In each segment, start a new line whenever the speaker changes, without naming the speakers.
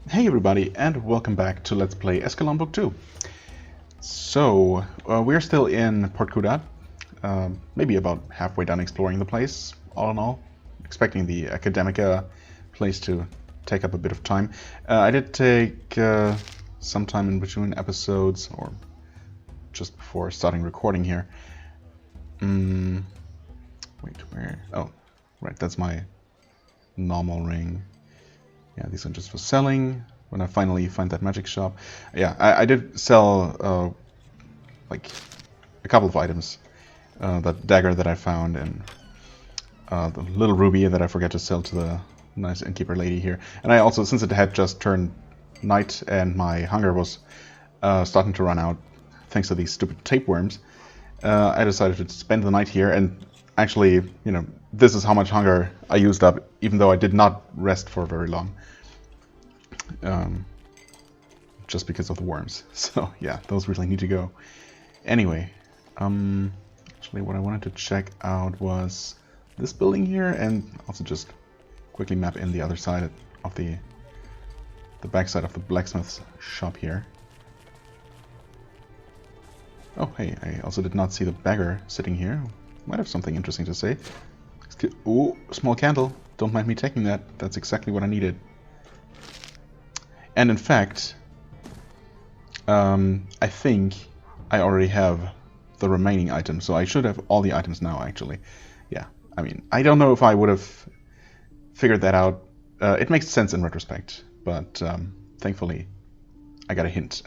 Hey everybody, and welcome back to Let's Play Eschalon Book 2. So, we're still in Port Kuudad, maybe about halfway done exploring the place, all in all. Expecting the Academica place to take up a bit of time. I did take some time in between episodes, or just before starting recording here. Wait, where? Oh, right, that's my normal ring. Yeah, these are just for selling. When I finally find that magic shop. Yeah, I did sell like a couple of items. That dagger that I found and the little ruby that I forgot to sell to the nice innkeeper lady here. And I also, since it had just turned night and my hunger was starting to run out thanks to these stupid tapeworms, I decided to spend the night here. And actually, you know, this is how much hunger I used up, even though I did not rest for very long. Just because of the worms. So yeah, those really need to go. Anyway, actually what I wanted to check out was this building here, and also just quickly map in the other side of the back side of the blacksmith's shop here. Oh hey, I also did not see the beggar sitting here. Might have something interesting to say. Oh, small candle. Don't mind me taking that. That's exactly what I needed. And in fact, I think I already have the remaining items, so I should have all the items now, actually. Yeah, I mean, I don't know if I would have figured that out. It makes sense in retrospect, but thankfully I got a hint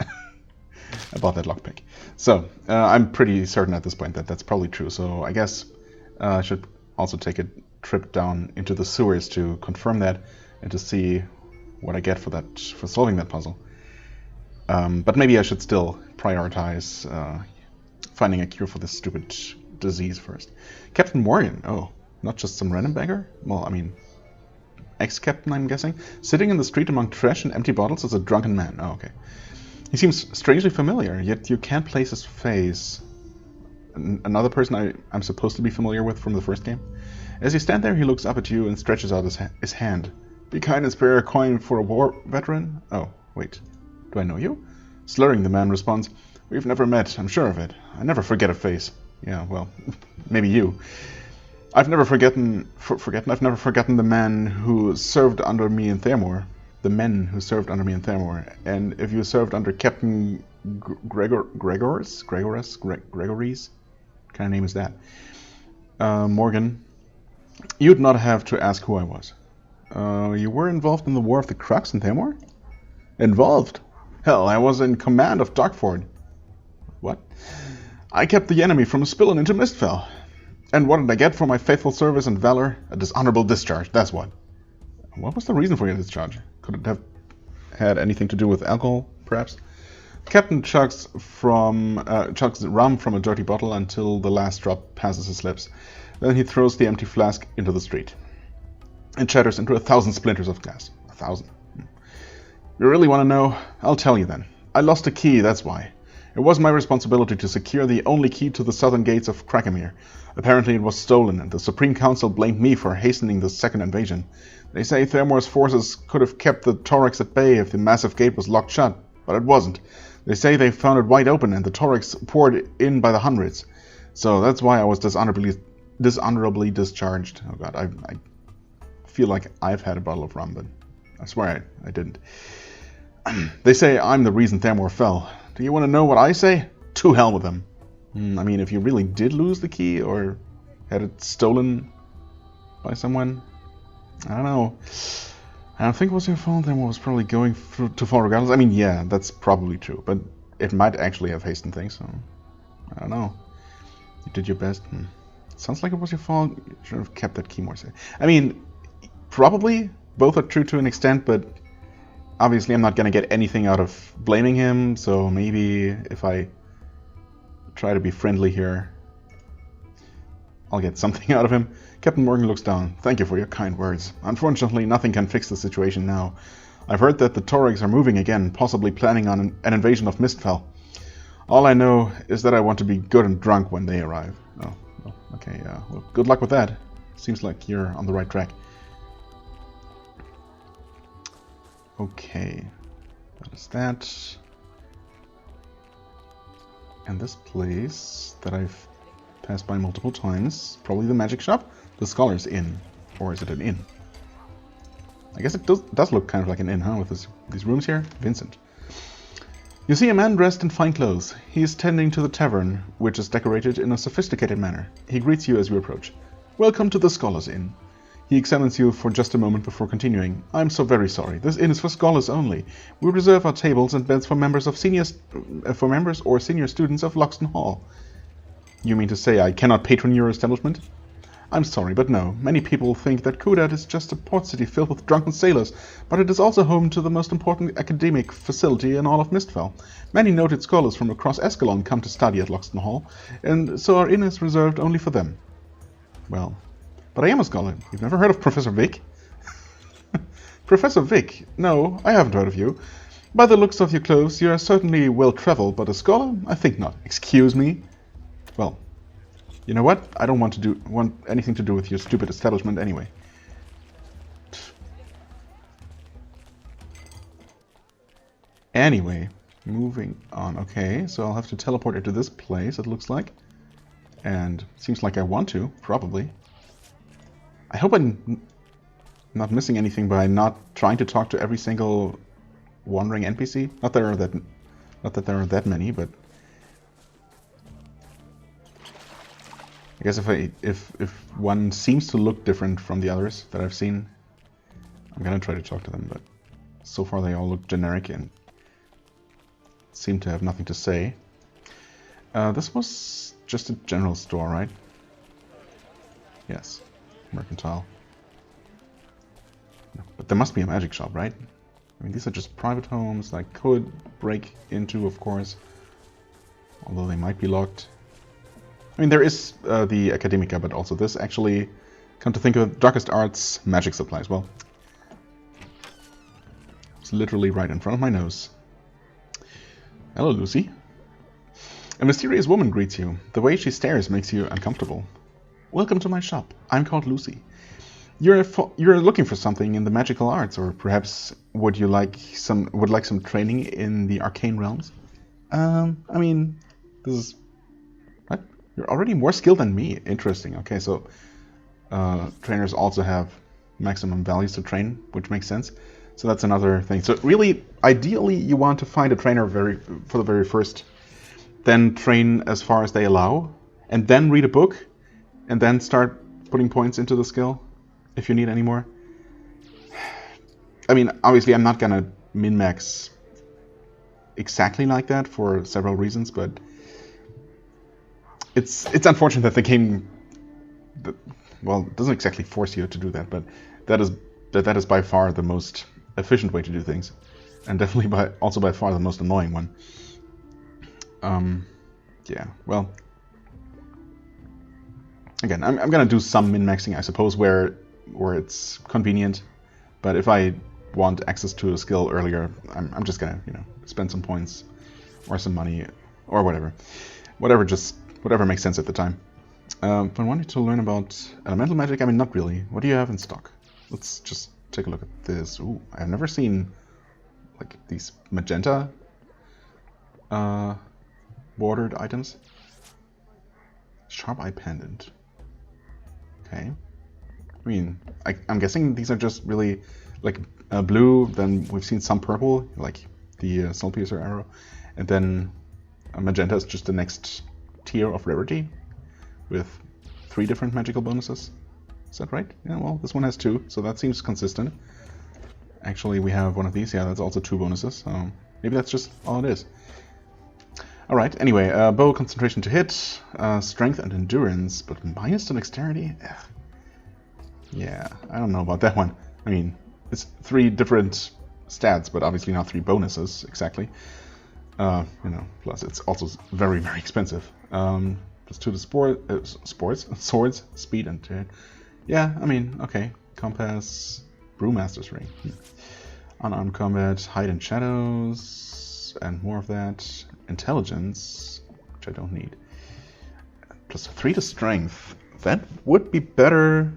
about that lockpick. So, I'm pretty certain at this point that that's probably true, so I guess I should also take a trip down into the sewers to confirm that and to see what I get for solving that puzzle. But maybe I should still prioritize finding a cure for this stupid disease first. Captain Morgan. Oh, not just some random beggar? Well, I mean, ex-captain, I'm guessing. Sitting in the street among trash and empty bottles is a drunken man. Oh, okay. He seems strangely familiar, yet you can't place his face. Another person I'm supposed to be familiar with from the first game. As you stand there, he looks up at you and stretches out his hand. Be kind and spare a coin for a war veteran? Oh, wait. Do I know you? Slurring, the man responds. We've never met, I'm sure of it. I never forget a face. Yeah, well, maybe you. I've never forgotten the man who served under me in Thaermore. The men who served under me in Thaermore. And if you served under Captain Gregory's? What kind of name is that? Morgan. You'd not have to ask who I was. You were involved in the War of the Crux in Thaermore? Involved? Hell, I was in command of Darkford. What? I kept the enemy from spilling into Mistfell. And what did I get for my faithful service and valor? A dishonorable discharge, that's what. What was the reason for your discharge? Could it have had anything to do with alcohol, perhaps? The captain chugs rum from a dirty bottle until the last drop passes his lips. Then he throws the empty flask into the street. It shatters into 1,000 splinters of glass. 1,000. You really want to know? I'll tell you then. I lost a key, that's why. It was my responsibility to secure the only key to the southern gates of Krakemir. Apparently it was stolen, and the Supreme Council blamed me for hastening the second invasion. They say Thaermore's forces could have kept the Torex at bay if the massive gate was locked shut, but it wasn't. They say they found it wide open, and the Torex poured in by the hundreds. So that's why I was dishonorably discharged. Oh god, I feel like I've had a bottle of rum, but I swear I didn't. They say I'm the reason Thaermore fell. Do you want to know what I say? To hell with them. I mean, if you really did lose the key, or had it stolen by someone, I don't know. I don't think it was your fault. Thaermore was probably going to fall regardless. I mean, yeah, that's probably true, but it might actually have hastened things, so I don't know. You did your best. Sounds like it was your fault. You should have kept that key more safe. I mean, probably both are true to an extent, but obviously I'm not going to get anything out of blaming him, so maybe if I try to be friendly here, I'll get something out of him. Captain Morgan looks down. Thank you for your kind words. Unfortunately, nothing can fix the situation now. I've heard that the Torex are moving again, possibly planning on an invasion of Mistfell. All I know is that I want to be good and drunk when they arrive. Oh, well, okay, well, good luck with that. Seems like you're on the right track. Okay. That is that. And this place that I've passed by multiple times, probably the magic shop, the Scholar's Inn. Or is it an inn? I guess it does look kind of like an inn, huh? With these rooms here. Vincent. You see a man dressed in fine clothes. He is tending to the tavern, which is decorated in a sophisticated manner. He greets you as you approach. Welcome to the Scholar's Inn. He examines you for just a moment before continuing. I'm so very sorry. This inn is for scholars only. We reserve our tables and beds for members or senior students of Loxton Hall. You mean to say I cannot patron your establishment? I'm sorry, but no. Many people think that Kuudad is just a port city filled with drunken sailors, but it is also home to the most important academic facility in all of Mistfell. Many noted scholars from across Eschalon come to study at Loxton Hall, and so our inn is reserved only for them. Well, but I am a scholar. You've never heard of Professor Vic? Professor Vic? No, I haven't heard of you. By the looks of your clothes, you are certainly well-traveled, but a scholar? I think not. Excuse me? Well, you know what? I don't want anything to do with your stupid establishment anyway. Anyway, moving on. Okay, so I'll have to teleport into this place, it looks like. And seems like I want to, probably. I hope I'm not missing anything by not trying to talk to every single wandering NPC. Not that there are that many, but I guess if one seems to look different from the others that I've seen, I'm gonna try to talk to them, but so far they all look generic and seem to have nothing to say. This was just a general store, right? Yes. Mercantile. No, but there must be a magic shop, right? I mean, these are just private homes I could break into, of course. Although they might be locked. I mean, there is the Academica, but also this actually, come to think of it, Darkest Arts magic supplies. Well, it's literally right in front of my nose. Hello, Lucy. A mysterious woman greets you. The way she stares makes you uncomfortable. Welcome to my shop. I'm called Lucy. You're looking for something in the magical arts, or perhaps would like some training in the arcane realms? I mean, this is what? You're already more skilled than me. Interesting. Okay, so trainers also have maximum values to train, which makes sense. So that's another thing. So really, ideally, you want to find a trainer for the very first, then train as far as they allow, and then read a book, and then start putting points into the skill, if you need any more. I mean, obviously I'm not gonna min-max exactly like that for several reasons, but it's unfortunate that the game, well, it doesn't exactly force you to do that, but that is by far the most efficient way to do things, and definitely also by far the most annoying one. Yeah, well, again, I'm gonna do some min-maxing, I suppose, where it's convenient, but if I want access to a skill earlier, I'm just gonna, spend some points or some money or whatever makes sense at the time. If I wanted to learn about elemental magic, I mean, not really. What do you have in stock? Let's just take a look at this. Ooh, I've never seen like these magenta bordered items. Sharp eye pendant. Okay. I mean, I'm guessing these are just really like blue, then we've seen some purple, like the Soul Piercer arrow, and then magenta is just the next tier of rarity with 3 different magical bonuses. Is that right? Yeah, well, this one has 2, so that seems consistent. Actually, we have one of these. Yeah, that's also 2 bonuses. So maybe that's just all it is. Alright, anyway, bow concentration to hit, strength and endurance, but minus to dexterity? Ugh. Yeah, I don't know about that one. I mean, it's 3 different stats, but obviously not 3 bonuses, exactly. Plus it's also very, very expensive. Plus 2 to swords, speed, and turn. Yeah, I mean, okay. Compass, Brewmaster's Ring. Unarmed combat, hide in shadows, and more of that. Intelligence, which I don't need. Plus 3 to strength. That would be better.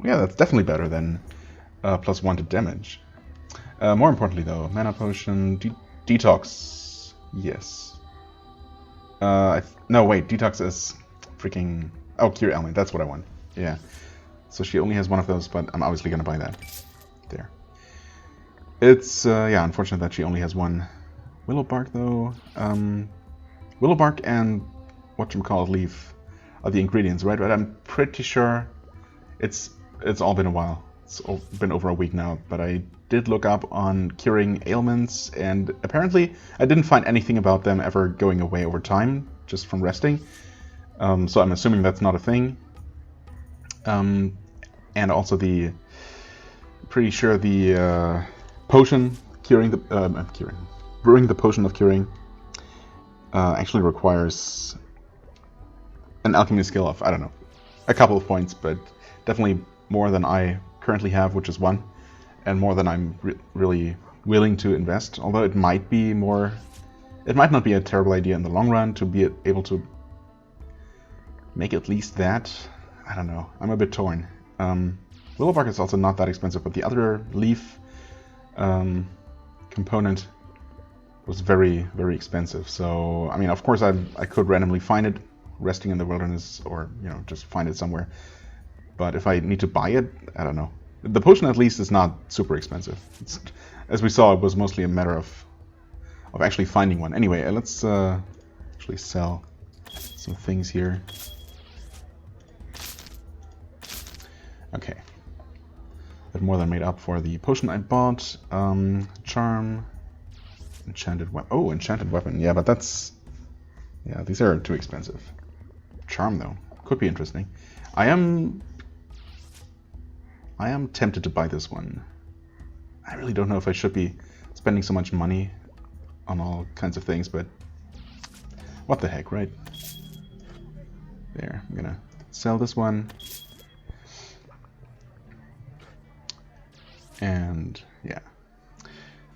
Yeah, that's definitely better than plus 1 to damage. More importantly, though, mana potion, detox. Yes. No, wait, detox is freaking. Oh, cure element. That's what I want. Yeah. So she only has one of those, but I'm obviously gonna buy that. There. It's yeah, unfortunate that she only has one. Willow bark, though. Willow bark and whatchamacallit leaf are the ingredients, right? Right. I'm pretty sure it's all been a while. It's been over a week now, but I did look up on curing ailments, and apparently I didn't find anything about them ever going away over time, just from resting. So I'm assuming that's not a thing. And also pretty sure the potion brewing the potion of curing actually requires an alchemy skill of, I don't know, a couple of points, but definitely more than I currently have, which is 1, and more than I'm really willing to invest. Although it might not be a terrible idea in the long run to be able to make at least that. I don't know. I'm a bit torn. Willow bark is also not that expensive, but the other leaf component was very, very expensive. So, I mean, of course, I could randomly find it resting in the wilderness, or just find it somewhere. But if I need to buy it, I don't know. The potion at least is not super expensive. As we saw, it was mostly a matter of actually finding one. Anyway, let's actually sell some things here. Okay. That more than made up for the potion I bought. Charm. Enchanted weapon. Oh, enchanted weapon. Yeah, but that's... Yeah, these are too expensive. Charm, though. Could be interesting. I am tempted to buy this one. I really don't know if I should be spending so much money on all kinds of things, but what the heck, right? There, I'm gonna sell this one. And yeah.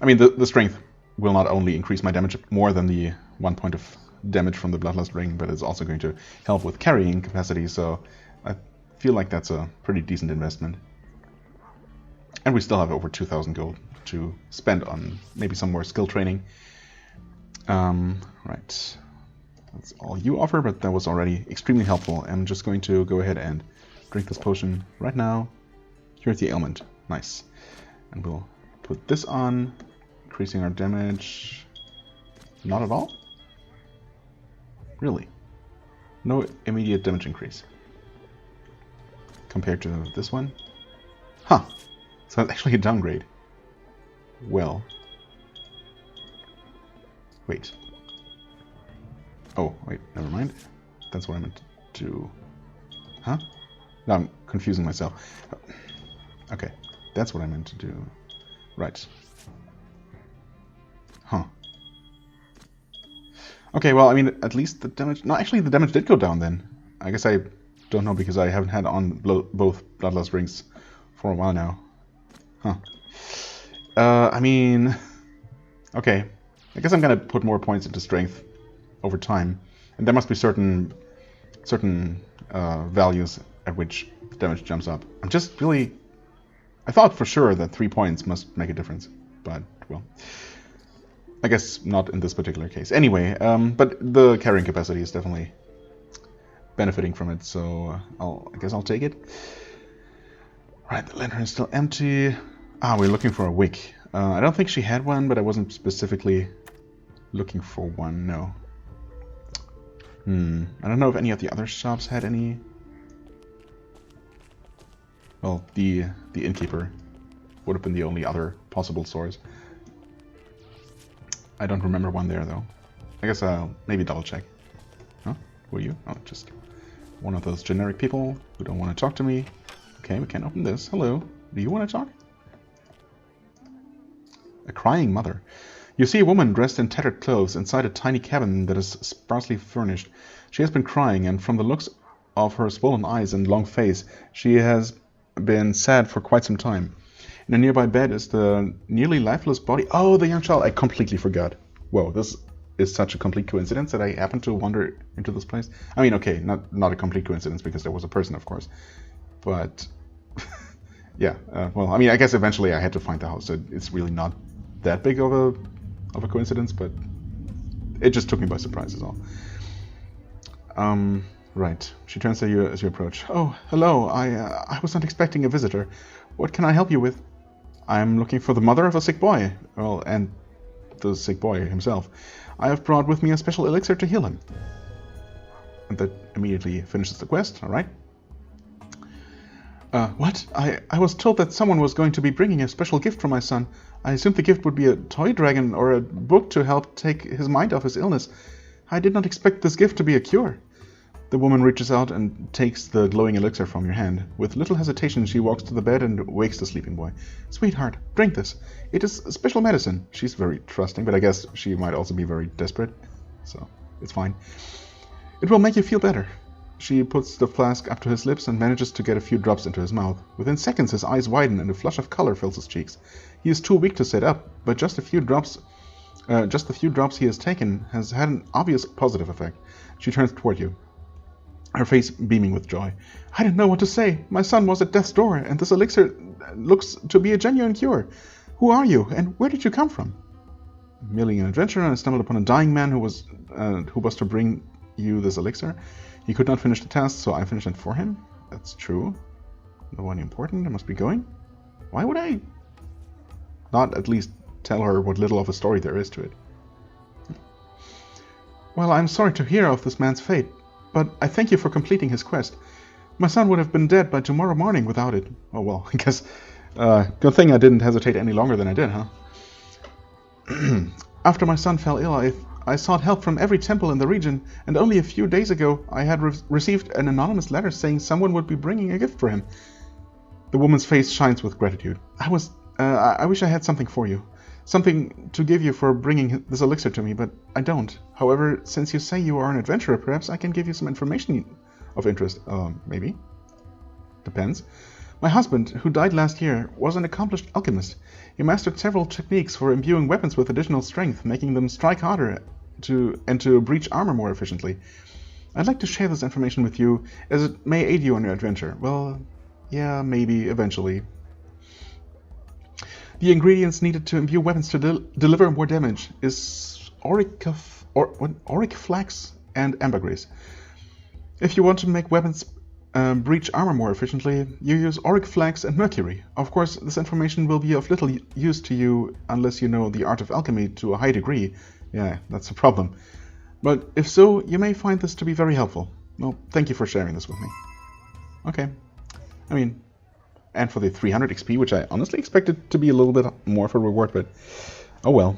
I mean, the strength will not only increase my damage more than the 1 point of damage from the Bloodlust Ring, but it's also going to help with carrying capacity, so I feel like that's a pretty decent investment. And we still have over 2,000 gold to spend on maybe some more skill training. Right. That's all you offer, but that was already extremely helpful. I'm just going to go ahead and drink this potion right now. Cure the ailment. Nice. And we'll put this on, increasing our damage. Not at all? Really? No immediate damage increase. Compared to this one? Huh. So that's actually a downgrade. Well. Wait. Oh, wait, never mind. That's what I meant to do. Huh? No, I'm confusing myself. Okay, that's what I meant to do. Right. Huh. Okay, well, I mean, at least the damage... No, actually, the damage did go down then. I guess I don't know because I haven't had on both Bloodlust Rings for a while now. Huh. I mean... Okay. I guess I'm gonna put more points into strength over time. And there must be certain values at which damage jumps up. I'm just really... I thought for sure that 3 points must make a difference. But, well... I guess not in this particular case. Anyway, but the carrying capacity is definitely benefiting from it, so I guess I'll take it. Right, the lantern is still empty. Ah, we're looking for a wick. I don't think she had one, but I wasn't specifically looking for one, no. I don't know if any of the other shops had any. Well, the innkeeper would have been the only other possible source. I don't remember one there, though. I guess I'll maybe double check. Huh? Who are you? Oh, just one of those generic people who don't want to talk to me. Okay, we can open this. Hello. Do you want to talk? A crying mother. You see a woman dressed in tattered clothes inside a tiny cabin that is sparsely furnished. She has been crying, and from the looks of her swollen eyes and long face, she has been sad for quite some time. In a nearby bed is the nearly lifeless body. Oh, the young child. I completely forgot. Whoa, this is such a complete coincidence that I happened to wander into this place. I mean, okay, not a complete coincidence because there was a person, of course. But Yeah, well, I mean, I guess eventually I had to find the house. It's really not that big of a coincidence, but it just took me by surprise is all. Right. She turns to you as you approach. Oh, hello. I was not expecting a visitor. What can I help you with? I'm looking for the mother of a sick boy. Well, and the sick boy himself. I have brought with me a special elixir to heal him. And that immediately finishes the quest, alright? What? I was told that someone was going to be bringing a special gift for my son. I assumed the gift would be a toy dragon or a book to help take his mind off his illness. I did not expect this gift to be a cure. The woman reaches out and takes the glowing elixir from your hand. With little hesitation, she walks to the bed and wakes the sleeping boy. Sweetheart, drink this. It is special medicine. She's very trusting, but I guess she might also be very desperate. So, it's fine. It will make you feel better. She puts the flask up to his lips and manages to get a few drops into his mouth. Within seconds, his eyes widen and a flush of color fills his cheeks. He is too weak to sit up, but just the few drops he has taken has had an obvious positive effect. She turns toward you, her face beaming with joy. I didn't know what to say. My son was at death's door, and this elixir looks to be a genuine cure. Who are you, and where did you come from? Merely an adventurer, I stumbled upon a dying man who was to bring you this elixir. He could not finish the task, so I finished it for him. That's true. No one important. I must be going. Why would I not at least tell her what little of a story there is to it? Well, I'm sorry to hear of this man's fate, but I thank you for completing his quest. My son would have been dead by tomorrow morning without it. Oh well, I guess good thing I didn't hesitate any longer than I did, huh? After my son fell ill, I sought help from every temple in the region, and only a few days ago I had received an anonymous letter saying someone would be bringing a gift for him. The woman's face shines with gratitude. I wish I had something for you. Something to give you for bringing this elixir to me, but I don't. However, since you say you are an adventurer, perhaps I can give you some information of interest. Maybe. Depends. My husband, who died last year, was an accomplished alchemist. He mastered several techniques for imbuing weapons with additional strength, making them strike harder to breach armor more efficiently. I'd like to share this information with you, as it may aid you on your adventure. Well, yeah, maybe, eventually. The ingredients needed to imbue weapons to deliver more damage is auric flax and ambergris. If you want to make weapons breach armor more efficiently, you use auric flax and mercury. Of course, this information will be of little use to you unless you know the art of alchemy to a high degree. Yeah, that's a problem. But if so, you may find this to be very helpful. Well, thank you for sharing this with me. Okay. I mean, and for the 300 XP, which I honestly expected to be a little bit more for reward, but oh well.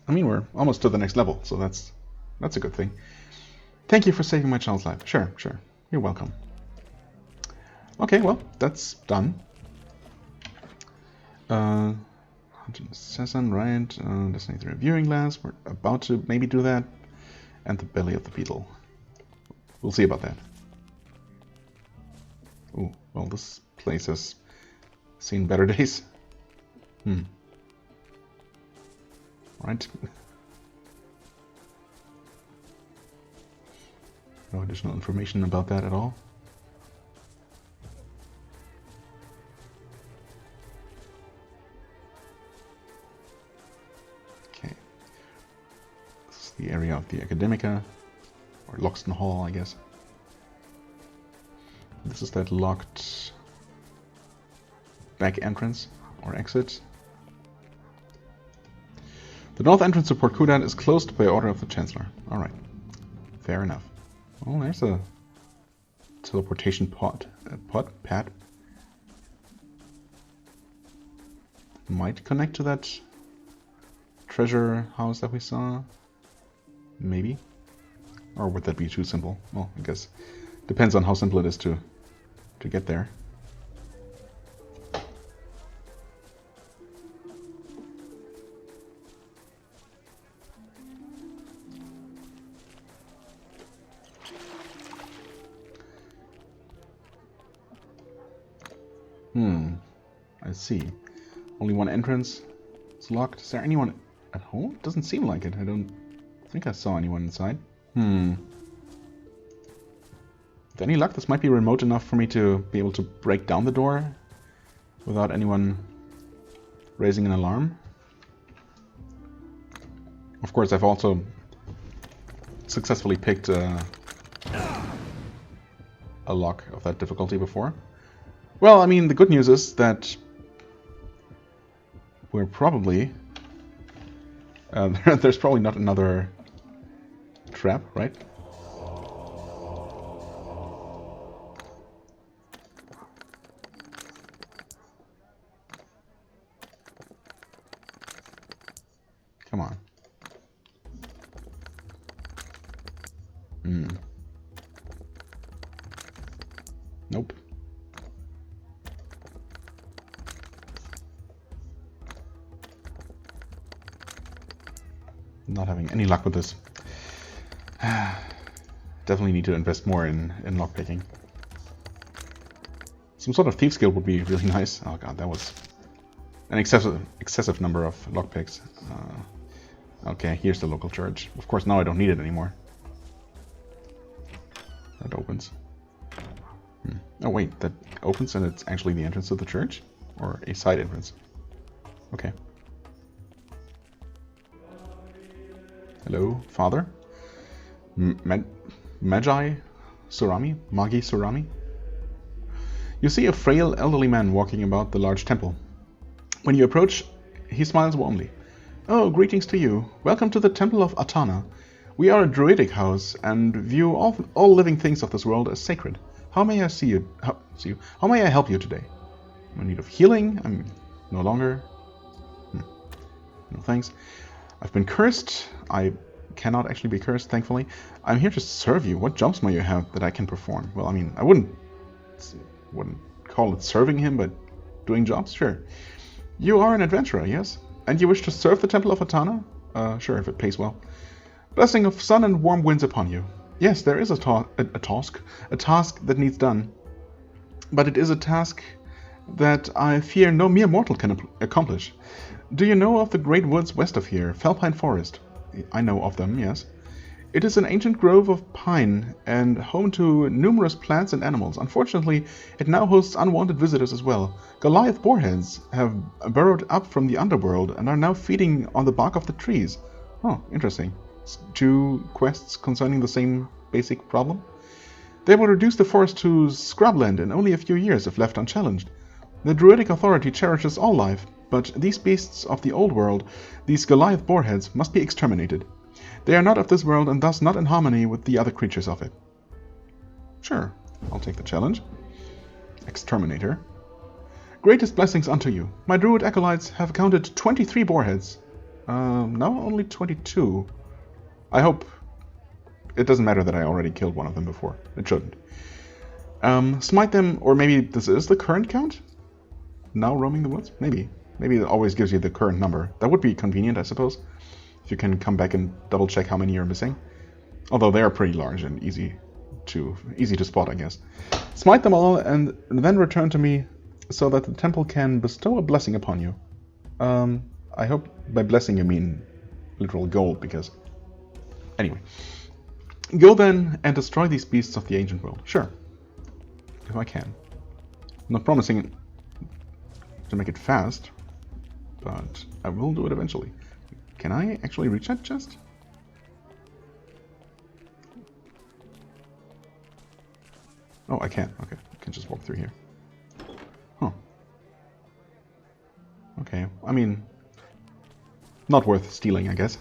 I mean, we're almost to the next level, so that's a good thing. Thank you for saving my child's life. Sure. You're welcome. Okay, well, that's done. Assassin, right? Destiny 3 viewing glass. We're about to maybe do that. And the belly of the beetle. We'll see about that. Ooh, well, this place has seen better days. Right. No additional information about that at all. Okay. This is the area of the Academica, or Loxton Hall, I guess. This is that locked back entrance, or exit. The north entrance to Port Kuudad is closed by order of the Chancellor. Alright. Fair enough. Oh, there's a teleportation pad. Might connect to that treasure house that we saw. Maybe. Or would that be too simple? Well, I guess depends on how simple it is to get there. I see. Only one entrance. It's locked. Is there anyone at home? Doesn't seem like it. I don't think I saw anyone inside. With any luck, this might be remote enough for me to be able to break down the door without anyone raising an alarm. Of course, I've also successfully picked a lock of that difficulty before. Well, I mean, the good news is that we're probably... there's probably not another trap, right? Come on. Nope. Not having any luck with this. Definitely need to invest more in lockpicking. Some sort of thief skill would be really nice. Oh god, that was an excessive number of lockpicks. Okay, here's the local church. Of course, now I don't need it anymore. That opens. Oh wait, that opens and it's actually the entrance to the church? Or a side entrance? Okay. Hello, father? Magi Surami? Magi Surami? You see a frail elderly man walking about the large temple. When you approach, he smiles warmly. Oh, greetings to you. Welcome to the Temple of Atana. We are a druidic house and view all living things of this world as sacred. How may I see you? How may I help you today? I'm in need of healing. I'm no longer... No thanks. I've been cursed. I cannot actually be cursed, thankfully. I'm here to serve you. What jobs may you have that I can perform? Well, I mean, I wouldn't call it serving him, but doing jobs? Sure. You are an adventurer, yes? And you wish to serve the Temple of Atana? Sure, if it pays well. Blessing of sun and warm winds upon you. Yes, there is a task that needs done. But it is a task that I fear no mere mortal can accomplish. Do you know of the great woods west of here, Felpine Forest? I know of them, yes. It is an ancient grove of pine and home to numerous plants and animals. Unfortunately, it now hosts unwanted visitors as well. Goliath boarheads have burrowed up from the underworld and are now feeding on the bark of the trees. Oh, interesting. 2 quests concerning the same basic problem. They will reduce the forest to scrubland in only a few years if left unchallenged. The Druidic authority cherishes all life, but these beasts of the old world, these Goliath boarheads, must be exterminated. They are not of this world and thus not in harmony with the other creatures of it. Sure, I'll take the challenge. Exterminator. Greatest blessings unto you. My druid acolytes have counted 23 boarheads. Now only 22. I hope it doesn't matter that I already killed one of them before. It shouldn't. Smite them, or maybe this is the current count? Now roaming the woods? Maybe. Maybe it always gives you the current number. That would be convenient, I suppose. If you can come back and double check how many you're missing. Although they are pretty large and easy to spot, I guess. Smite them all and then return to me so that the temple can bestow a blessing upon you. I hope by blessing you mean literal gold, because... Anyway. Go then and destroy these beasts of the ancient world. Sure. If I can. I'm not promising to make it fast, but I will do it eventually. Can I actually reach that chest? Oh, I can. Okay, I can just walk through here. Huh. Okay, I mean, not worth stealing, I guess.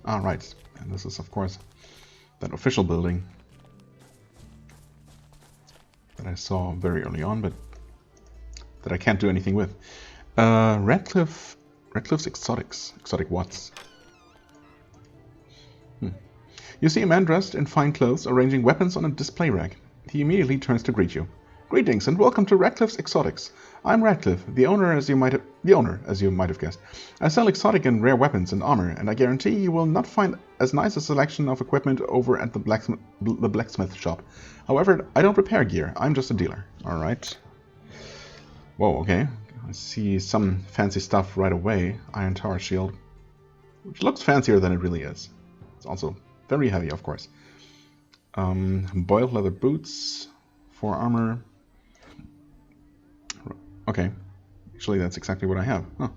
Right, and this is, of course, that official building that I saw very early on, but that I can't do anything with. Radcliffe's exotic Watts. You see a man dressed in fine clothes arranging weapons on a display rack. He immediately turns to greet you. Greetings and welcome to Radcliffe's Exotics. I'm Radcliffe, the owner, as you might have guessed. I sell exotic and rare weapons and armor, and I guarantee you will not find as nice a selection of equipment over at the blacksmith shop. However, I don't repair gear. I'm just a dealer. All right. Whoa. Okay. I see some fancy stuff right away. Iron Tower shield, which looks fancier than it really is. It's also very heavy, of course. Boiled leather boots, 4 armor. Okay, actually that's exactly what I have. Huh.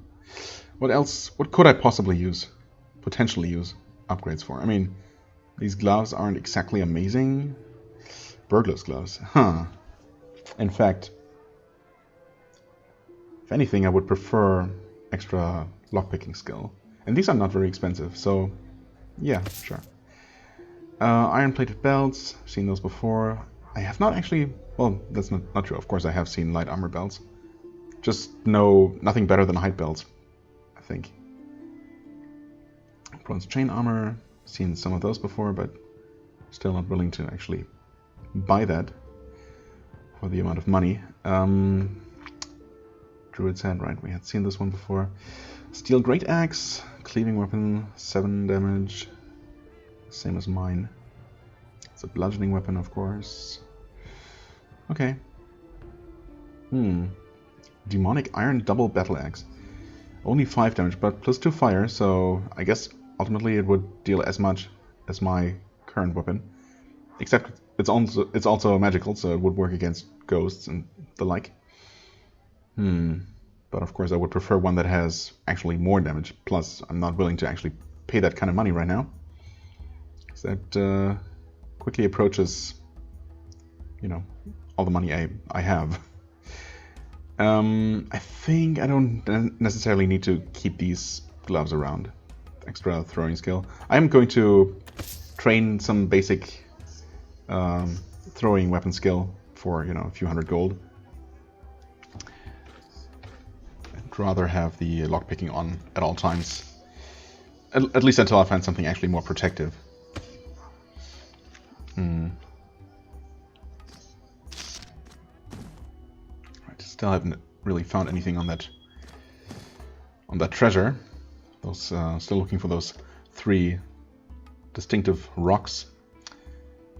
What else? What could I possibly potentially use upgrades for? I mean, these gloves aren't exactly amazing. Burglar's gloves, huh? In fact, if anything, I would prefer extra lockpicking skill. And these are not very expensive, so yeah, sure. Iron-plated belts, I've seen those before. I have not actually, well, that's not true. Of course I have seen light armor belts. Just nothing better than height belts, I think. Bronze chain armor, seen some of those before, but still not willing to actually buy that for the amount of money. Druid's Head, right, we had seen this one before. Steel Great Axe, cleaving weapon, 7 damage, same as mine. It's a bludgeoning weapon, of course. Okay. Demonic Iron Double Battle Axe. Only 5 damage, but plus 2 fire, so I guess ultimately it would deal as much as my current weapon. Except it's also magical, so it would work against ghosts and the like. But of course I would prefer one that has actually more damage. Plus, I'm not willing to actually pay that kind of money right now. That quickly approaches, you know, all the money I have. I think I don't necessarily need to keep these gloves around. Extra throwing skill. I'm going to train some basic throwing weapon skill for, you know, a few hundred gold. I'd rather have the lockpicking on at all times. At least until I find something actually more protective. Right, still haven't really found anything on that treasure. Those still looking for those 3 distinctive rocks.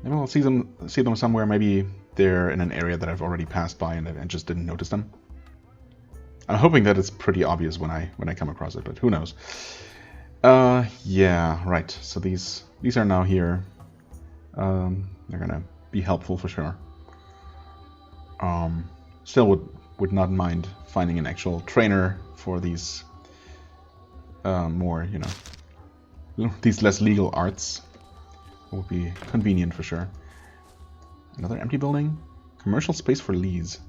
Maybe I'll see them somewhere. Maybe they're in an area that I've already passed by and I just didn't notice them. I'm hoping that it's pretty obvious when I come across it, but who knows? Yeah, right. So these are now here. They're gonna be helpful for sure. Still would not mind finding an actual trainer for these more, you know, these less legal arts. Would be convenient for sure. Another empty building. Commercial space for leads,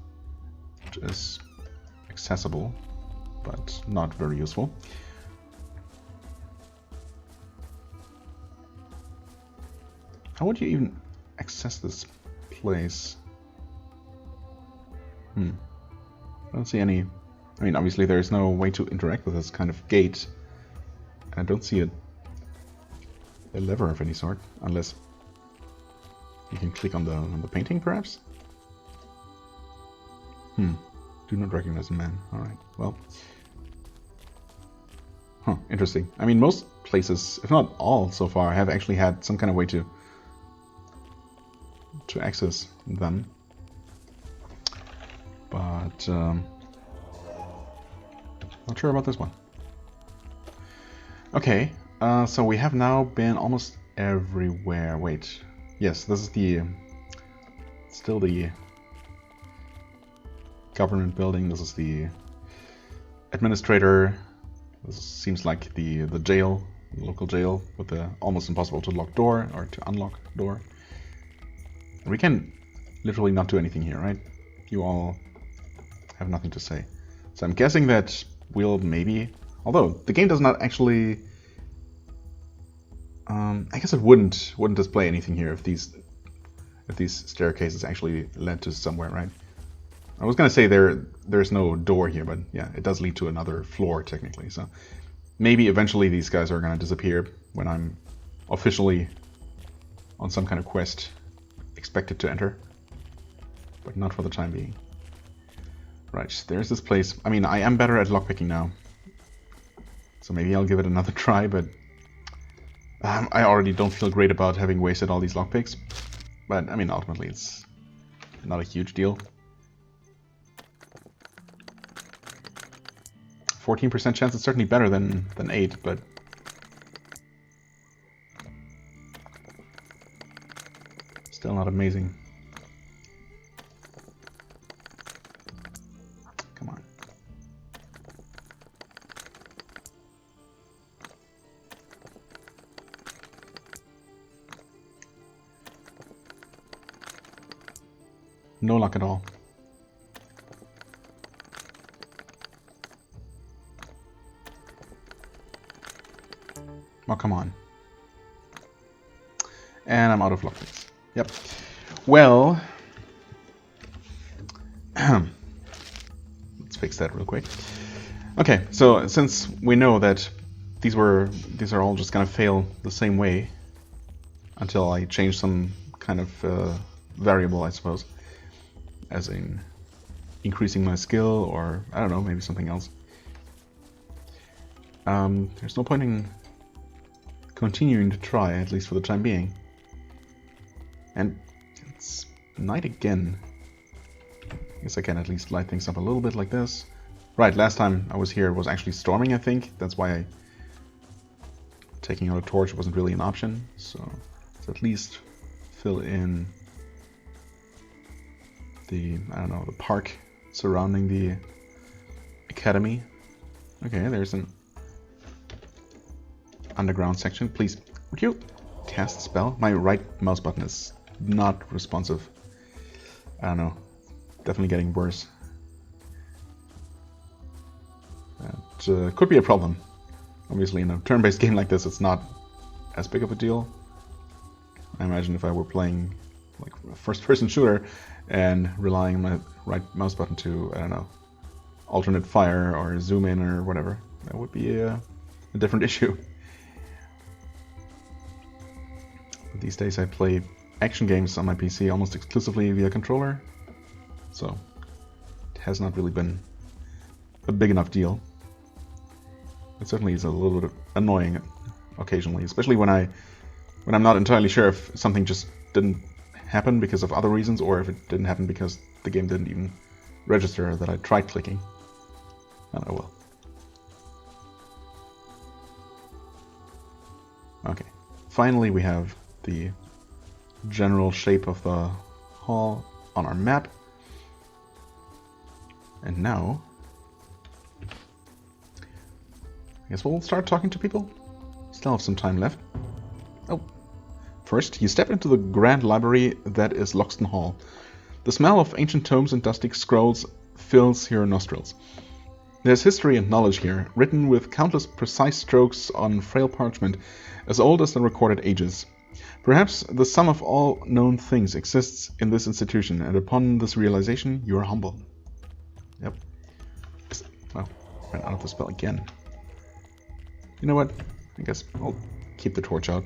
which is accessible, but not very useful. How would you even access this place? I don't see any. I mean, obviously there's no way to interact with this kind of gate. I don't see a lever of any sort, unless you can click on the painting, perhaps? Do not recognize a man. Alright, well. Interesting. I mean, most places, if not all so far, have actually had some kind of way to access them. But, not sure about this one. Okay, so we have now been almost everywhere. Wait, yes, this is still the government building. This is the administrator. This seems like the jail, the local jail, with the almost impossible to lock door or to unlock door. We can literally not do anything here, right? You all have nothing to say. So I'm guessing that we'll maybe, although the game does not actually, I guess it wouldn't display anything here if these staircases actually led to somewhere, right? I was gonna say there's no door here, but yeah, it does lead to another floor technically. So maybe eventually these guys are gonna disappear when I'm officially on some kind of quest expected to enter, but not for the time being. Right, there's this place. I mean, I am better at lockpicking now, so maybe I'll give it another try, but I already don't feel great about having wasted all these lockpicks. But I mean, ultimately it's not a huge deal. 14% chance is certainly better than 8, but Still not amazing. Come on. No luck at all. Oh, come on. And I'm out of luck. Yep. Well, let's fix that real quick. Okay, so since we know that these are all just gonna fail the same way until I change some kind of variable, I suppose, as in increasing my skill, or I don't know, maybe something else. There's no point in continuing to try, at least for the time being. And it's night again. I guess I can at least light things up a little bit like this. Right, last time I was here it was actually storming, I think. That's why taking out a torch wasn't really an option. So let's at least fill in the, I don't know, the park surrounding the academy. Okay, there's an underground section. Please, would you cast a spell? My right mouse button is not responsive. I don't know. Definitely getting worse. That could be a problem. Obviously, in a turn-based game like this, it's not as big of a deal. I imagine if I were playing like a first-person shooter and relying on my right mouse button to, I don't know, alternate fire or zoom in or whatever, that would be a different issue. But these days I play action games on my PC almost exclusively via controller, so it has not really been a big enough deal. It certainly is a little bit annoying occasionally, especially when I'm not entirely sure if something just didn't happen because of other reasons, or if it didn't happen because the game didn't even register that I tried clicking. I don't know. Well. Okay. Finally, we have the general shape of the hall on our map. And now, I guess we'll start talking to people. Still have some time left. Oh, first, you step into the grand library that is Loxton Hall. The smell of ancient tomes and dusty scrolls fills your nostrils. There's history and knowledge here, written with countless precise strokes on frail parchment, as old as the recorded ages. Perhaps the sum of all known things exists in this institution, and upon this realization, you are humbled. Yep. Well, ran out of the spell again. You know what? I guess I'll keep the torch out.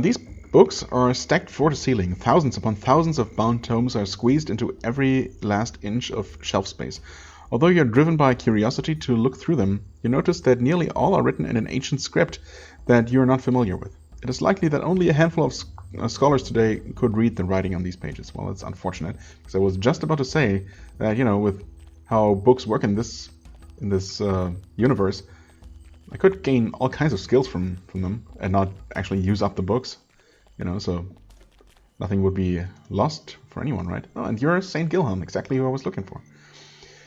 These books are stacked floor to ceiling. Thousands upon thousands of bound tomes are squeezed into every last inch of shelf space. Although you're driven by curiosity to look through them, you notice that nearly all are written in an ancient script that you're not familiar with. It is likely that only a handful of scholars today could read the writing on these pages. Well, it's unfortunate, because I was just about to say that, you know, with how books work in this universe, I could gain all kinds of skills from them and not actually use up the books, you know, so nothing would be lost for anyone, right? Oh, and you're St. Gilhelm, exactly who I was looking for.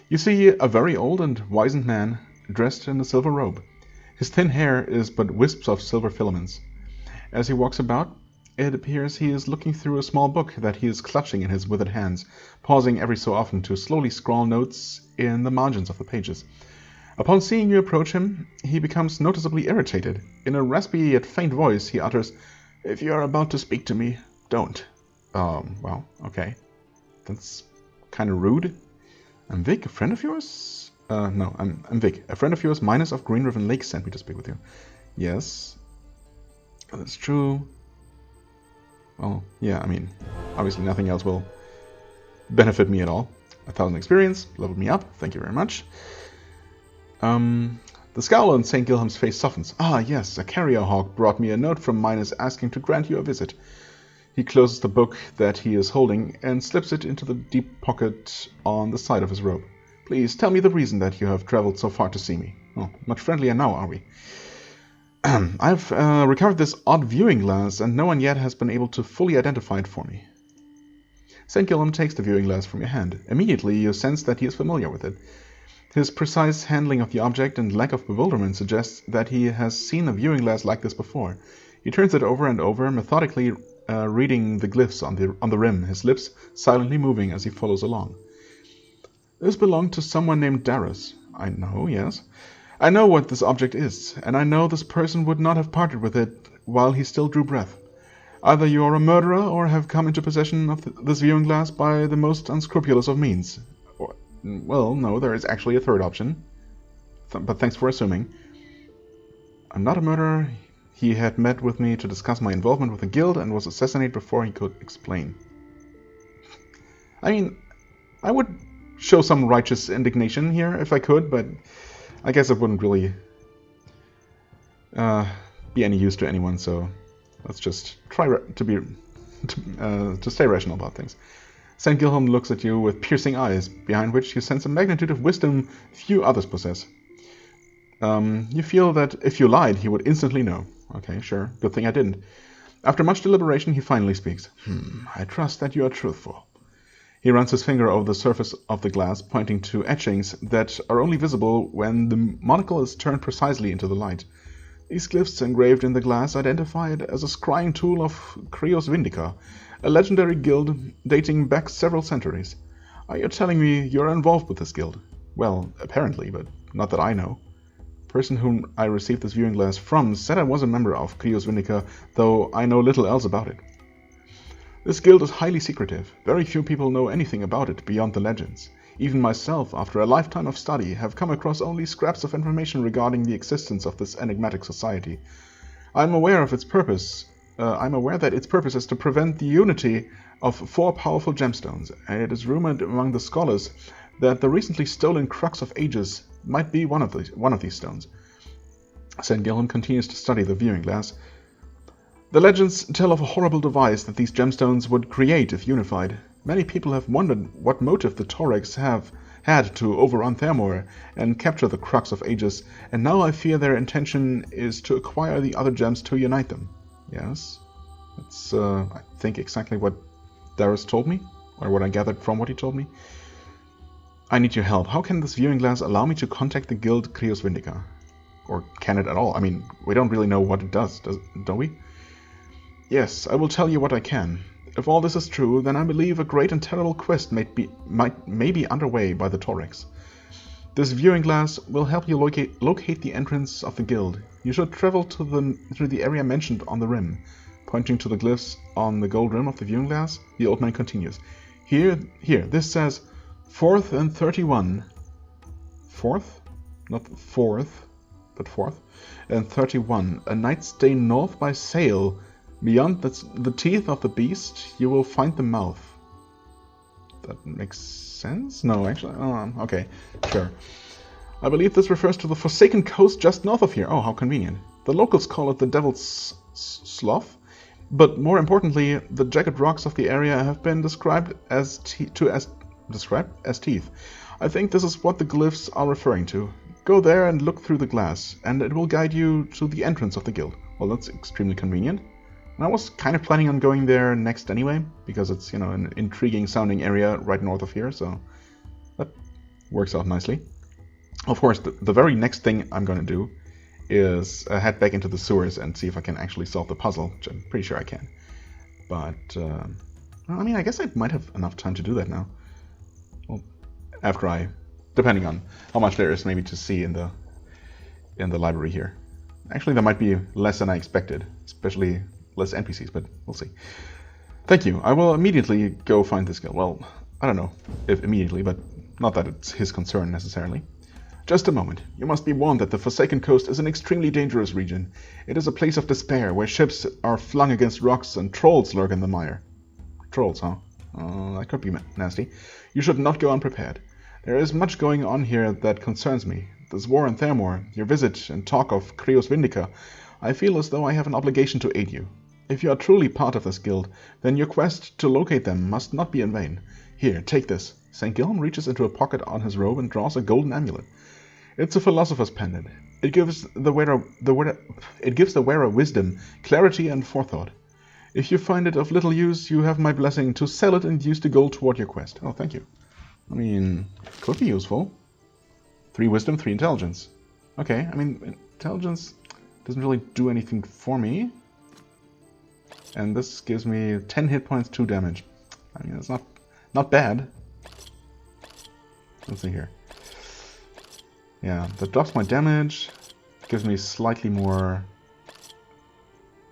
You see a very old and wizened man dressed in a silver robe. His thin hair is but wisps of silver filaments. As he walks about, it appears he is looking through a small book that he is clutching in his withered hands, pausing every so often to slowly scrawl notes in the margins of the pages. Upon seeing you approach him, he becomes noticeably irritated. In a raspy yet faint voice, he utters, "If you are about to speak to me, don't." Well, okay. That's kind of rude. I'm Vic, a friend of yours? No, I'm Vic, a friend of yours, Minus of Green River Lake, sent me to speak with you. Yes. That's true. Well, yeah, I mean, obviously nothing else will benefit me at all. 1,000 experience, leveled me up, thank you very much. The scowl on St. Gilhelm's face softens. Ah, yes, a carrier hawk brought me a note from Minus asking to grant you a visit. He closes the book that he is holding and slips it into the deep pocket on the side of his robe. Please tell me the reason that you have traveled so far to see me. Oh, much friendlier now, are we? I've recovered this odd viewing glass, and no one yet has been able to fully identify it for me. St. Gilham takes the viewing glass from your hand. Immediately you sense that he is familiar with it. His precise handling of the object and lack of bewilderment suggests that he has seen a viewing glass like this before. He turns it over and over, methodically reading the glyphs on the rim, his lips silently moving as he follows along. This belonged to someone named Darius. I know, yes. I know what this object is, and I know this person would not have parted with it while he still drew breath. Either you are a murderer or have come into possession of this viewing glass by the most unscrupulous of means. Well, no, there is actually a third option. But thanks for assuming. I'm not a murderer. He had met with me to discuss my involvement with the guild and was assassinated before he could explain. I mean, I would show some righteous indignation here if I could, but I guess it wouldn't really be any use to anyone, so let's just try to stay rational about things. St. Gilham looks at you with piercing eyes, behind which you sense a magnitude of wisdom few others possess. You feel that if you lied, he would instantly know. Okay, sure. Good thing I didn't. After much deliberation, he finally speaks. I trust that you are truthful. He runs his finger over the surface of the glass, pointing to etchings that are only visible when the monocle is turned precisely into the light. These glyphs engraved in the glass identify it as a scrying tool of Krios Vindica, a legendary guild dating back several centuries. Are you telling me you're involved with this guild? Well, apparently, but not that I know. The person whom I received this viewing glass from said I was a member of Krios Vindica, though I know little else about it. This guild is highly secretive. Very few people know anything about it beyond the legends. Even myself, after a lifetime of study, have come across only scraps of information regarding the existence of this enigmatic society. I'm aware that its purpose is to prevent the unity of 4 powerful gemstones, and it is rumored among the scholars that the recently stolen Crux of Ages might be one of these stones. St. Gilham continues to study the viewing glass. The legends tell of a horrible device that these gemstones would create if unified. Many people have wondered what motive the Torex have had to overrun Thaermore and capture the Crux of Ages, and now I fear their intention is to acquire the other gems to unite them. Yes, that's, I think, exactly what Darius told me, or what I gathered from what he told me. I need your help. How can this viewing glass allow me to contact the guild Krios Vindica? Or can it at all? I mean, we don't really know what it does, don't we? Yes, I will tell you what I can. If all this is true, then I believe a great and terrible quest may be underway by the Torex. This viewing glass will help you locate the entrance of the guild. You should travel through the area mentioned on the rim. Pointing to the glyphs on the gold rim of the viewing glass, the old man continues. Here, this says 4th and 31. 4th? Not 4th, but 4th. And 31. A night stay north by sail. Beyond the teeth of the beast, you will find the mouth. That makes sense? No, actually. Okay, sure. I believe this refers to the forsaken coast just north of here. Oh, how convenient. The locals call it the Devil's Slough, but more importantly, the jagged rocks of the area have been described as teeth. I think this is what the glyphs are referring to. Go there and look through the glass, and it will guide you to the entrance of the guild. Well, that's extremely convenient. And I was kind of planning on going there next anyway, because it's, an intriguing sounding area right north of here, so that works out nicely. Of course, the very next thing I'm going to do is head back into the sewers and see if I can actually solve the puzzle, which I'm pretty sure I can. But, I mean, I guess I might have enough time to do that now. Well, depending on how much there is maybe to see in the library here. Actually, there might be less than I expected, especially less NPCs, but we'll see. Thank you. I will immediately go find this guild. Well, I don't know if immediately, but not that it's his concern necessarily. Just a moment. You must be warned that the Forsaken Coast is an extremely dangerous region. It is a place of despair, where ships are flung against rocks and trolls lurk in the mire. Trolls, huh? That could be nasty. You should not go unprepared. There is much going on here that concerns me. This war in Thaermore, your visit and talk of Krios Vindica. I feel as though I have an obligation to aid you. If you are truly part of this guild, then your quest to locate them must not be in vain. Here, take this. St. Gilham reaches into a pocket on his robe and draws a golden amulet. It's a philosopher's pendant. It gives the wearer wisdom, clarity, and forethought. If you find it of little use, you have my blessing to sell it and use the gold toward your quest. Oh, thank you. I mean, could be useful. 3 wisdom, 3 intelligence. Okay, I mean, intelligence doesn't really do anything for me. And this gives me 10 hit points, 2 damage. I mean, it's not bad. Let's see here. Yeah, that drops my damage. Gives me slightly more...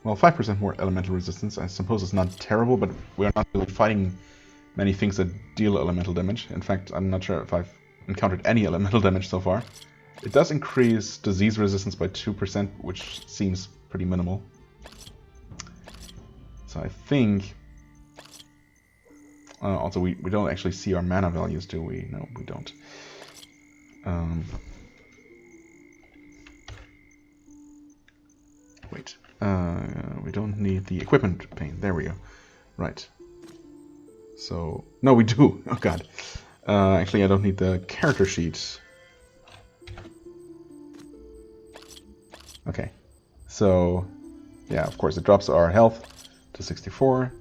Well, 5% more elemental resistance. I suppose it's not terrible, but we're not really fighting many things that deal elemental damage. In fact, I'm not sure if I've encountered any elemental damage so far. It does increase disease resistance by 2%, which seems pretty minimal. So I think... also, we don't actually see our mana values, do we? No, we don't. Wait. We don't need the equipment pane. There we go. Right. So... No, we do! Oh god. Actually, I don't need the character sheet. Okay. So... Yeah, of course, it drops our health to 64.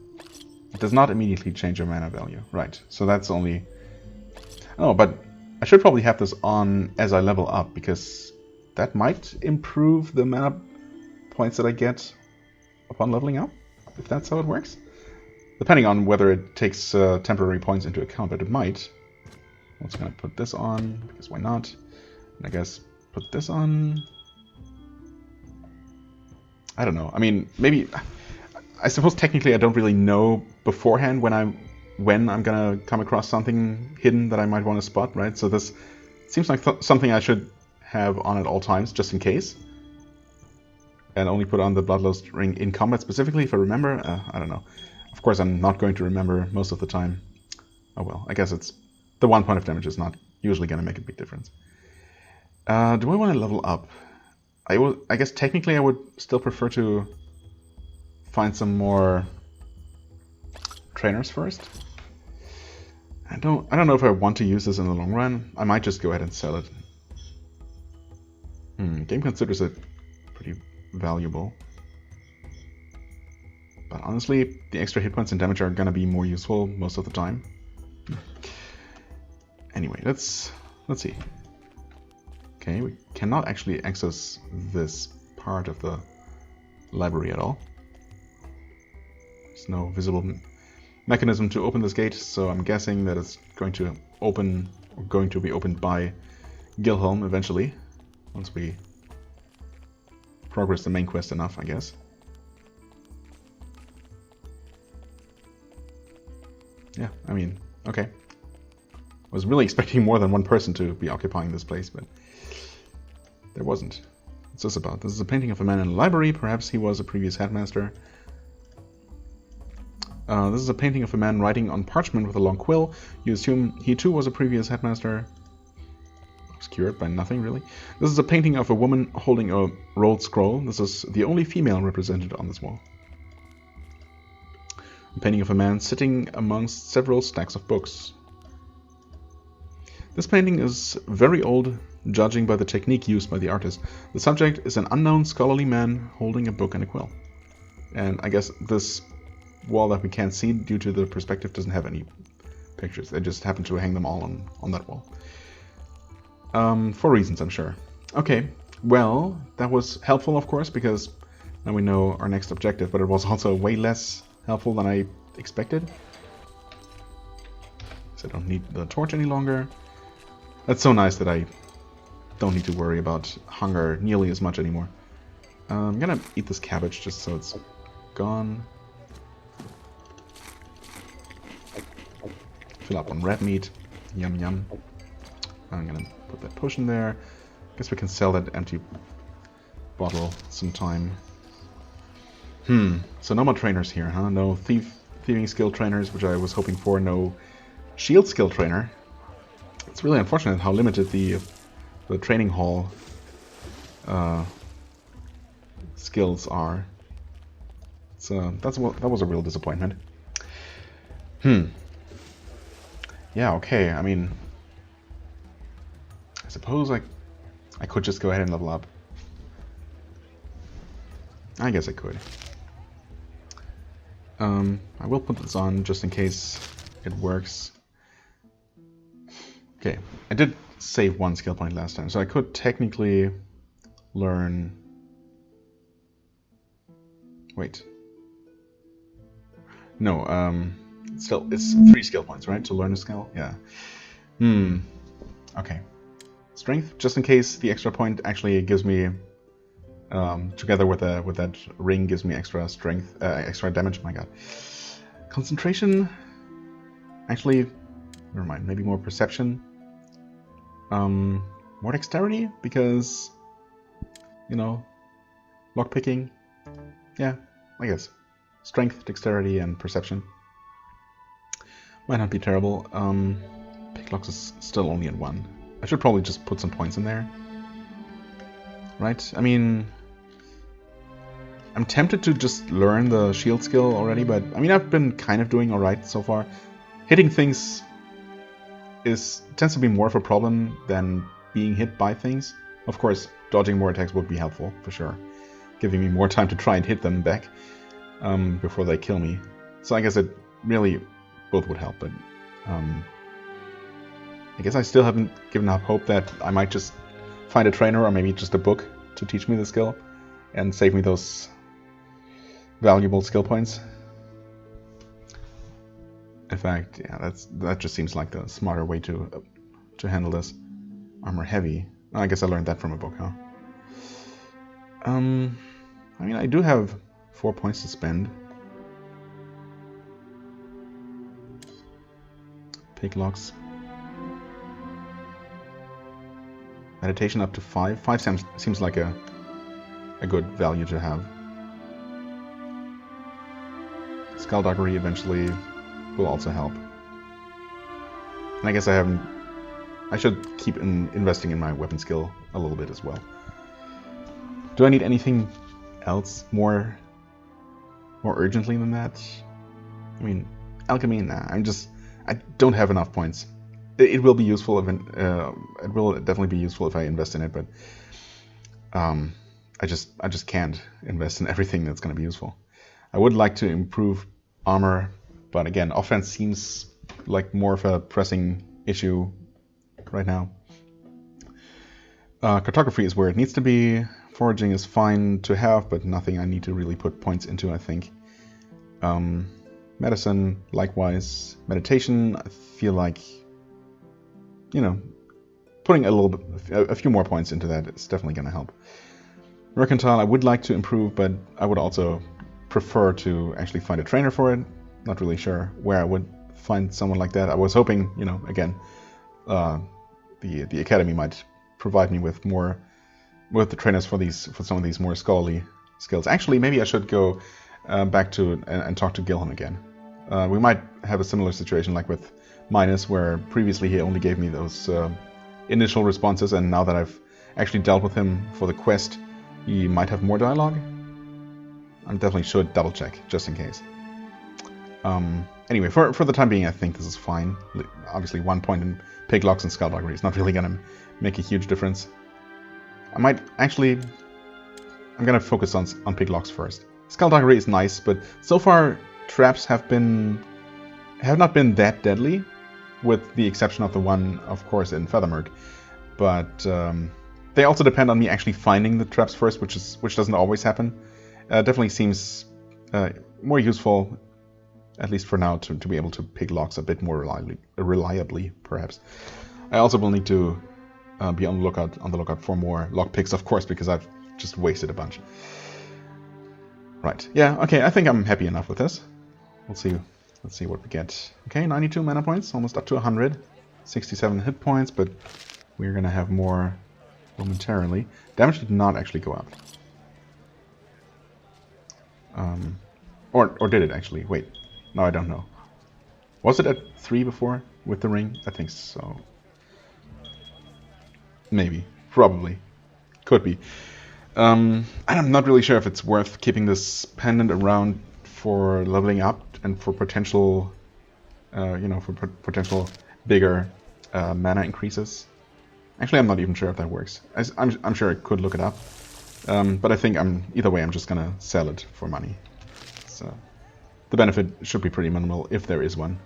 It does not immediately change our mana value. Right. So that's only... Oh, but I should probably have this on as I level up, because that might improve the mana points that I get upon leveling up, if that's how it works. Depending on whether it takes temporary points into account, but it might. I'm just going to put this on, because why not? And I guess put this on. I don't know. I mean, maybe... I suppose technically I don't really know beforehand when I'm going to come across something hidden that I might want to spot, right? So this seems like something I should have on at all times, just in case. And only put on the Bloodlust Ring in combat specifically, if I remember. I don't know. Of course, I'm not going to remember most of the time. Oh well, I guess it's... The 1 point of damage is not usually going to make a big difference. Do I want to level up? I guess technically I would still prefer to find some more trainers first. I don't know if I want to use this in the long run. I might just go ahead and sell it. Game considers it pretty valuable. But honestly, the extra hit points and damage are gonna be more useful most of the time. Anyway, let's see. Okay, we cannot actually access this part of the library at all. There's no visible mechanism to open this gate, so I'm guessing that it's going to be opened by Gilhelm eventually, once we progress the main quest enough, I guess. Yeah, I mean, okay. I was really expecting more than one person to be occupying this place, but there wasn't. What's this about? This is a painting of a man in a library. Perhaps he was a previous headmaster. This is a painting of a man writing on parchment with a long quill. You assume he too was a previous headmaster. Obscured by nothing, really. This is a painting of a woman holding a rolled scroll. This is the only female represented on this wall. A painting of a man sitting amongst several stacks of books. This painting is very old, judging by the technique used by the artist. The subject is an unknown scholarly man holding a book and a quill. And I guess this wall that we can't see due to the perspective doesn't have any pictures. They just happen to hang them all on that wall. For reasons, I'm sure. Okay, well, that was helpful, of course, because now we know our next objective, but it was also way less helpful than I expected. So I don't need the torch any longer. That's so nice that I don't need to worry about hunger nearly as much anymore. I'm gonna eat this cabbage just so it's gone. Fill up on red meat. Yum yum. I'm gonna put that potion there. Guess we can sell that empty bottle sometime. So no more trainers here, huh? No thieving skill trainers, which I was hoping for. No shield skill trainer. It's really unfortunate how limited the training hall skills are. So that was a real disappointment. Yeah, okay. I mean, I suppose I could just go ahead and level up. I guess I could. I will put this on just in case it works. Okay, I did save 1 skill point last time, so I could technically learn... Wait. No, still, it's 3 skill points, right, to learn a skill? Yeah. Okay. Strength, just in case the extra point actually gives me, together with that ring, gives me extra strength, extra damage. My God. Concentration. Actually, never mind. Maybe more perception. More dexterity because, you know, lockpicking. Yeah, I guess. Strength, dexterity, and perception. Might not be terrible. Picklocks is still only at 1. I should probably just put some points in there. Right? I mean, I'm tempted to just learn the shield skill already, but I mean, I've been kind of doing alright so far. Hitting things tends to be more of a problem than being hit by things. Of course, dodging more attacks would be helpful, for sure. Giving me more time to try and hit them back before they kill me. So I guess it really both would help, but I guess I still haven't given up hope that I might just find a trainer or maybe just a book to teach me the skill and save me those valuable skill points. In fact, yeah, that just seems like the smarter way to handle this. Armor heavy. I guess I learned that from a book, huh? I mean, I do have 4 points to spend. Picklocks. Meditation up to 5. 5 seems like a good value to have. Skullduggery eventually will also help. And I guess I should keep investing in my weapon skill a little bit as well. Do I need anything else more urgently than that? I mean, alchemy, nah. I don't have enough points. It will be useful. It will definitely be useful if I invest in it, but I just can't invest in everything that's going to be useful. I would like to improve armor, but again, offense seems like more of a pressing issue right now. Cartography is where it needs to be. Foraging is fine to have, but nothing I need to really put points into, I think. Medicine, likewise. Meditation, I feel like, you know, putting a few more points into that is definitely going to help. Mercantile, I would like to improve, but I would also prefer to actually find a trainer for it. Not really sure where I would find someone like that. I was hoping, you know, again, the academy might provide me with the trainers for some of these more scholarly skills. Actually, maybe I should go back to and talk to Gilham again. We might have a similar situation like with Minus, where previously he only gave me those initial responses, and now that I've actually dealt with him for the quest, he might have more dialogue. I definitely should double check, just in case. Anyway, for the time being, I think this is fine. Obviously, 1 point in Piglocks and Skullduggery is not really going to make a huge difference. I'm going to focus on Piglocks first. Skullduggery is nice, but so far traps have not been that deadly, with the exception of the one, of course, in Thaermore. But they also depend on me actually finding the traps first, which doesn't always happen. Definitely seems more useful, at least for now, to be able to pick locks a bit more reliably, perhaps. I also will need to be on the lookout for more lock picks, of course, because I've just wasted a bunch. Right. Yeah. Okay. I think I'm happy enough with this. Let's see what we get. Okay, 92 mana points, almost up to 100. 67 hit points, but we're gonna have more momentarily. Damage did not actually go up. Or did it actually? Wait. No, I don't know. Was it at 3 before with the ring? I think so. Maybe. Probably. Could be. I'm not really sure if it's worth keeping this pendant around for leveling up and for potential, potential bigger mana increases. Actually, I'm not even sure if that works. I'm sure I could look it up. But I think either way, I'm just gonna sell it for money. So the benefit should be pretty minimal if there is one.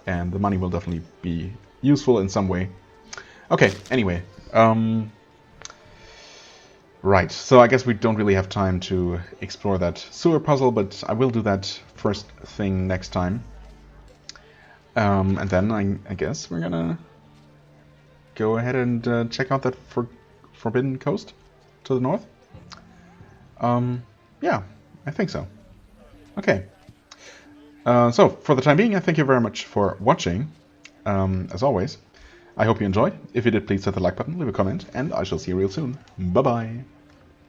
And the money will definitely be useful in some way. Okay, anyway. Right, so I guess we don't really have time to explore that sewer puzzle, but I will do that first thing next time. And then I guess we're gonna go ahead and check out that forbidden coast to the north. Yeah, I think so. Okay. So, for the time being, I thank you very much for watching. As always, I hope you enjoyed. If you did, please hit the like button, leave a comment, and I shall see you real soon. Bye-bye.